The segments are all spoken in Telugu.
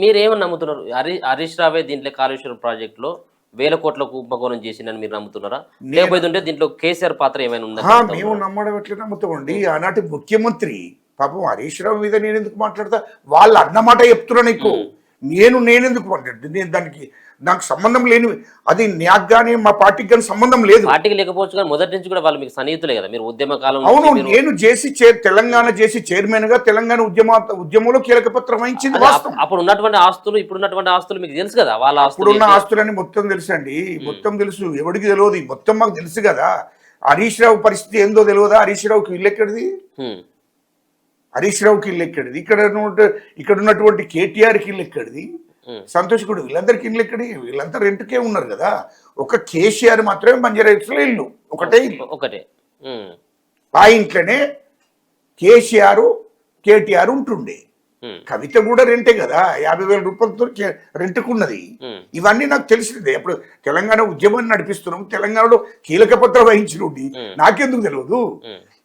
మీరేమని నమ్ముతున్నారు? హరీష్ రావే దీంట్లో కాళేశ్వరం ప్రాజెక్ట్‌లో వేల కోట్ల కుంభకోణం చేసిండని మీరు నమ్ముతున్నారా? నేను లేకపోతే దీంట్లో కేసీఆర్ పాత్ర ఏమైనా ఉందని మేము నమ్ముతున్నారా? నమ్మడం ఎట్లా నమ్ముతామండి? ఆనాటి ముఖ్యమంత్రి పాపం హరీష్ రావు మీద నేను ఎందుకు మాట్లాడతా? వాళ్ళు అన్నమాట చెప్తున్నా నీకు. నేనెందుకు మాట్లాడుతుంది? నేను నాకు సంబంధం లేని, అది నాకు కానీ మా పార్టీకి కానీ సంబంధం లేదు. పార్టీకి లేకపోవచ్చు కానీ మొదటి నుంచి కూడా వాళ్ళు మీకు సన్నిహితులే కదా. మీరు ఉద్యమ కాలం అవును, నేను తెలంగాణ చైర్మన్ గా తెలంగాణ ఉద్యమంలో కీలక పత్రం వహించింది వాస్తవం. అప్పుడు ఉన్నటువంటి ఆస్తులు ఇప్పుడున్నటువంటి ఆస్తులు మీకు తెలుసు కదా. వాళ్ళ అప్పుడున్న ఆస్తులని మొత్తం తెలుసు అండి, మొత్తం తెలుసు. ఎవరికి తెలియదు, మొత్తం మాకు తెలుసు కదా. హరీష్ రావు పరిస్థితి ఏందో తెలియదా? హరీష్ రావుకి ఇల్లు ఎక్కడిది? హరీష్ రావుకి ఇల్లు ఎక్కడిది? ఇక్కడ ఉన్నటువంటి కేటీఆర్కి ఇల్లు ఎక్కడిది? సంతోష్ కూడా వీళ్ళందరికీ ఇల్లు ఎక్కడి? వీళ్ళంతా రెంట్కే ఉన్నారు కదా. ఒక కేసీఆర్ మాత్రమే బంజారాహిల్స్ లో ఇల్లు, ఒకటే ఇల్లు, ఒకటే. ఆ ఇంట్లోనే కేటీఆర్ ఉంటుండే. కవిత కూడా రెంటే కదా, 50,000 రూపాయలతో రెంట్కున్నది. ఇవన్నీ నాకు తెలిసిందే. అప్పుడు తెలంగాణ ఉద్యమాన్ని నడిపిస్తున్నాం, తెలంగాణలో కీలక పత్రం వహించినోడి, నాకెందుకు తెలియదు?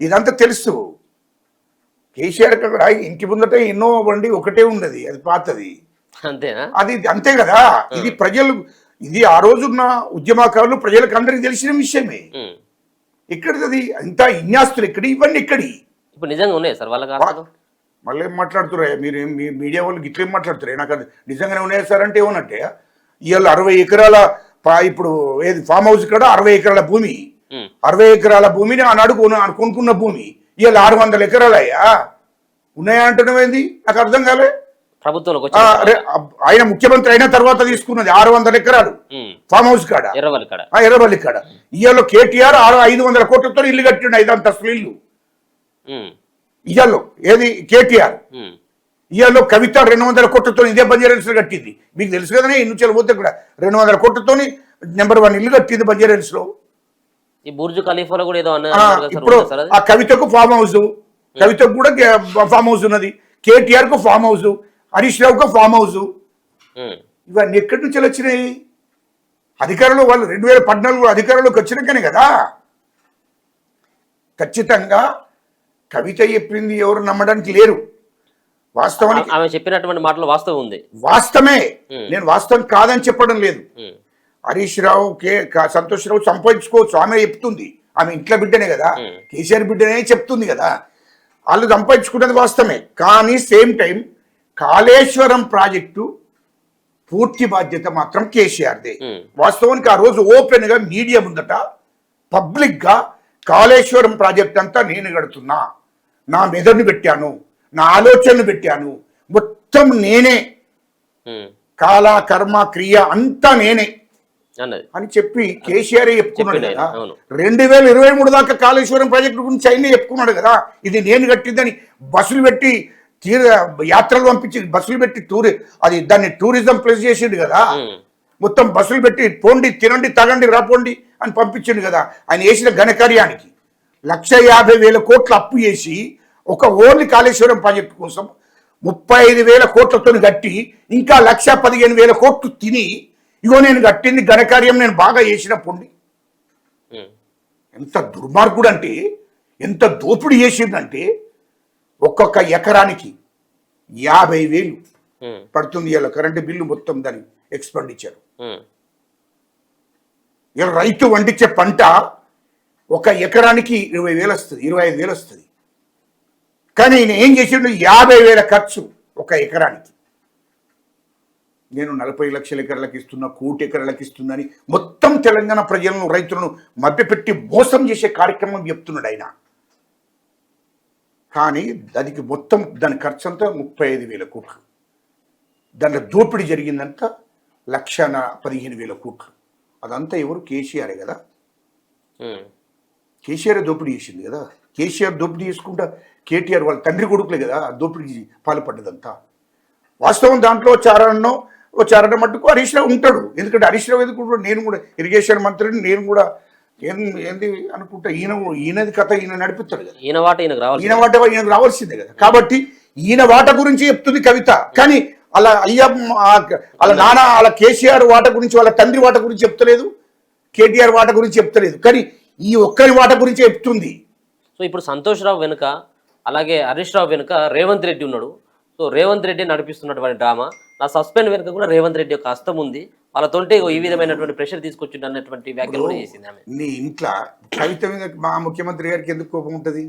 ఇదంతా తెలుసు. కేసీఆర్ అక్కడ ఇంటి ముందట ఎన్నో బండి ఒకటే ఉన్నది, అది పాతది. అంతేనా? అది అంతే కదా. ఇది ఇది ఆ రోజున్న ఉద్యమకారులు ప్రజలకు అందరికి తెలిసిన విషయమే. ఎక్కడిది ఇంత ఇన్యాస్తులు ఎక్కడి? ఇవన్నీ ఎక్కడి? ఇప్పుడు నిజంగా ఉన్నాయి సార్ వాళ్ళ? మళ్ళీ ఏం మాట్లాడుతురా మీరు? మీడియా వాళ్ళు ఇట్లేం మాట్లాడుతురా? నాకు అది నిజంగానే ఉన్నాయి సార్ అంటే ఏమన్నట్టే? ఇవాళ 60 ఎకరాల ఇప్పుడు ఏది ఫామ్ హౌస్ ఇక్కడ 60 ఎకరాల భూమి, 60 ఎకరాల భూమిని ఆనాడు కొనుక్కున్న భూమి ఇవాళ 600 ఎకరాలయ్యా ఉన్నాయా అంటున్నామేంది? నాకు అర్థం కాలే. ప్రభుత్వంలో ఆయన ముఖ్యమంత్రి అయిన తర్వాత తీసుకున్నది 600 ఎకరాలు ఫామ్ హౌస్ కాడ, ఎర్రవల్లి కాడ. ఇవాళ కేటీఆర్ 500 కోట్లతో ఇల్లు కట్టిండు, 5 అంతస్తుల ఇల్లు. ఇవాళ ఏది కేటీఆర్, ఇవాళ కవిత 200 కోట్లతో ఇదే బంజారాహిల్స్ కట్టింది. మీకు తెలుసు కదనే, ఇన్ని చెలు పోతే కూడా 200 కోట్లతో నెంబర్ 1 ఇల్లు కట్టింది బంజారాహిల్స్ లో. ఇప్పుడు ఆ కవితకు ఫామ్ హౌస్, కవితకు కూడా ఫామ్ హౌస్ ఉన్నది, కేటీఆర్ కు ఫామ్ హౌస్, హరీష్ రావుకు ఫామ్ హౌస్. ఇవన్నీ ఎక్కడి నుంచి వచ్చినాయి? అధికారంలో వాళ్ళు 2014 అధికారంలోకి వచ్చినాకనే కదా. ఖచ్చితంగా కవిత చెప్పింది ఎవరు నమ్మడానికి లేరు. వాస్తవానికి ఆమె చెప్పినటువంటి మాటలు వాస్తవం ఉంది, వాస్తవమే. నేను వాస్తవం కాదని చెప్పడం లేదు. హరీష్ రావు సంతోష్ రావు సంపాదించుకోవచ్చు, ఆమె చెప్తుంది. ఆమె ఇంట్లో బిడ్డనే కదా, కేసీఆర్ బిడ్డనే చెప్తుంది కదా. వాళ్ళు సంపాదించుకున్నది వాస్తవమే. కానీ సేమ్ టైం కాళేశ్వరం ప్రాజెక్టు పూర్తి బాధ్యత మాత్రం కేసీఆర్దే. వాస్తవానికి ఆ రోజు ఓపెన్ గా మీడియా ముందట పబ్లిక్ గా కాళేశ్వరం ప్రాజెక్ట్ అంతా నేను కడుతున్నా, నా మెదడుని పెట్టాను, నా ఆలోచనలు పెట్టాను, మొత్తం నేనే, కాల కర్మ క్రియ అంతా నేనే అని చెప్పి కేసీఆర్ చెప్పుకున్నాడు కదా. 2023 దాకా కాళేశ్వరం ప్రాజెక్టు గురించి ఆయన చెప్పుకున్నాడు కదా. ఇది నేను కట్టిందని బస్సులు పెట్టి యాత్రలు పంపించి బస్సులు పెట్టి దాన్ని టూరిజం ప్లేస్ చేసిండు కదా. మొత్తం బస్సులు పెట్టి పోండి, తినండి, తాగండి, రాపోండి అని పంపించిండు కదా. ఆయన వేసిన ఘనకార్యానికి 150,000 కోట్లు అప్పు చేసి ఒక ఓన్లీ కాళేశ్వరం ప్రాజెక్టు కోసం 35,000 కోట్లతో కట్టి ఇంకా 115,000 కోట్లు తిని, ఇగో నేను కట్టింది ఘనకార్యం, నేను బాగా చేసిన పొండి. ఎంత దుర్మార్గుడు అంటే, ఎంత దోపిడీ చేసిందంటే, ఒక్కొక్క ఎకరానికి 50,000 పడుతుంది ఇలా కరెంటు బిల్లు, మొత్తం దాని ఎక్స్పెండిచర్. ఇలా రైతు వండించే పంట ఒక ఎకరానికి 20,000 వస్తుంది, 25,000 వస్తుంది. కానీ ఈయన ఏం చేసిండు? 50,000 ఖర్చు ఒక ఎకరానికి. నేను 40 లక్షల ఎకరాలకు ఇస్తున్నా, 1 కోటి ఎకరాలకు ఇస్తుందని మొత్తం తెలంగాణ ప్రజలను, రైతులను మభ్యపెట్టి మోసం చేసే కార్యక్రమం చెప్తున్నాడు ఆయన. కానీ దానికి మొత్తం దాని ఖర్చు అంతా 35,000 కోట్లు. దాంట్లో దోపిడీ జరిగిందంతా 1,15,000 కోట్లు. అదంతా ఎవరు? కేసీఆరే కదా. కేసీఆర్ దోపిడీ చేసింది కదా. కేసీఆర్ దోపిడీ చేసుకుంటా కేటీఆర్ వాళ్ళ తండ్రి కొడుకులే కదా దోపిడీ పాల్పడ్డదంతా. వాస్తవం దాంట్లో చారణ మట్టుకు హరీష్ రావు ఉంటాడు. ఎందుకంటే హరీష్ రావు ఎందుకు, నేను కూడా ఇరిగేషన్ మంత్రిని, నేను కూడా ఏంది అనుకుంటా, ఈయనది కథ ఈయన నడిపిస్తాడు కదా. ఈయన వాట ఈయనకు రావాల్సిందే కదా. కాబట్టి ఈయన వాట గురించి చెప్తుంది కవిత. కానీ అలా అలా నాన్న అలా కేసీఆర్ వాట గురించి, వాళ్ళ తండ్రి వాట గురించి చెప్తలేదు, కేటీఆర్ వాట గురించి చెప్తలేదు. కానీ ఈ ఒక్కరి వాట గురించి చెప్తుంది. సో ఇప్పుడు సంతోష్ రావు వెనుక, అలాగే హరీష్ రావు వెనుక రేవంత్ రెడ్డి ఉన్నాడు. సో రేవంత్ రెడ్డి నడిపిస్తున్నటువంటి డ్రామా నా సస్పెండ్ వెనుక కూడా రేవంత్ రెడ్డి యొక్క హస్తం ఉంది, వాళ్ళతోటి ఈ విధమైనటువంటి ప్రెషర్ తీసుకొచ్చిండు అన్నటువంటి వ్యాఖ్యలు కూడా చేసింది ఆమె. నీ ఇంట్లో కవిత మీద మా ముఖ్యమంత్రి గారికి ఎందుకు కోపం ఉంటుంది?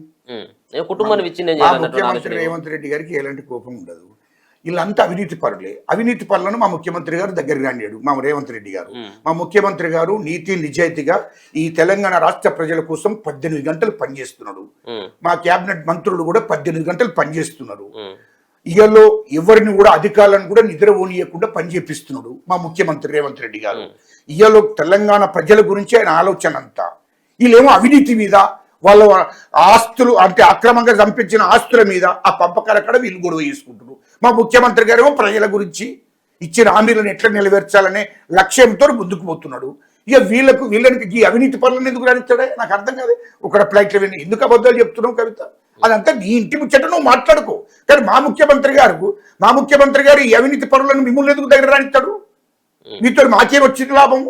నేను కుటుంబాన్ని విచ్ఛిన్నం మా చేయాలన్నటువంటి ముఖ్యమంత్రి ఆలోచన. రేవంత్ రెడ్డి గారికి ఎలాంటి కోపం ఉండదు. వీళ్ళంతా అవినీతి పరులే. అవినీతి పరులను మా ముఖ్యమంత్రి గారు దగ్గరికి రానియాడు మా రేవంత్ రెడ్డి గారు. మా ముఖ్యమంత్రి గారు నీతి నిజాయితీగా ఈ తెలంగాణ రాష్ట్ర ప్రజల కోసం 18 గంటలు పనిచేస్తున్నాడు. మా కేబినెట్ మంత్రులు కూడా 18 గంటలు పనిచేస్తున్నారు. ఇయలో ఎవరిని కూడా అధికారులను కూడా నిద్ర ఓనియకుండా పనిచేపిస్తున్నాడు మా ముఖ్యమంత్రి రేవంత్ రెడ్డి గారు. ఇయలో తెలంగాణ ప్రజల గురించి ఆయన ఆలోచన అంతా. వీళ్ళేమో అవినీతి మీద, వాళ్ళ ఆస్తులు అంటే అక్రమంగా సంపించిన ఆస్తుల మీద ఆ పంపకాల కాడ వీళ్ళు గొడవ చేసుకుంటున్నారు. మా ముఖ్యమంత్రి గారేమో ప్రజల గురించి ఇచ్చిన హామీలను ఎట్లా నెరవేర్చాలనే లక్ష్యంతో ముందుకు పోతున్నాడు. ఇక వీళ్ళకి ఈ అవినీతి పనులను ఎందుకు రానిస్తాడే నాకు అర్థం కాదు. ఒక ఫ్లైట్లు వెళ్ళి ఎందుకు అబద్ధాలు చెప్తున్నావు కవిత? అదంతా నీ ఇంటి ముచ్చట నువ్వు మాట్లాడుకో. కానీ మా ముఖ్యమంత్రి గారు ఈ అవినీతి పనులను మిమ్మల్ని ఎందుకు దగ్గర రానిస్తాడు? మీతో మాకేం వచ్చింది లాభం?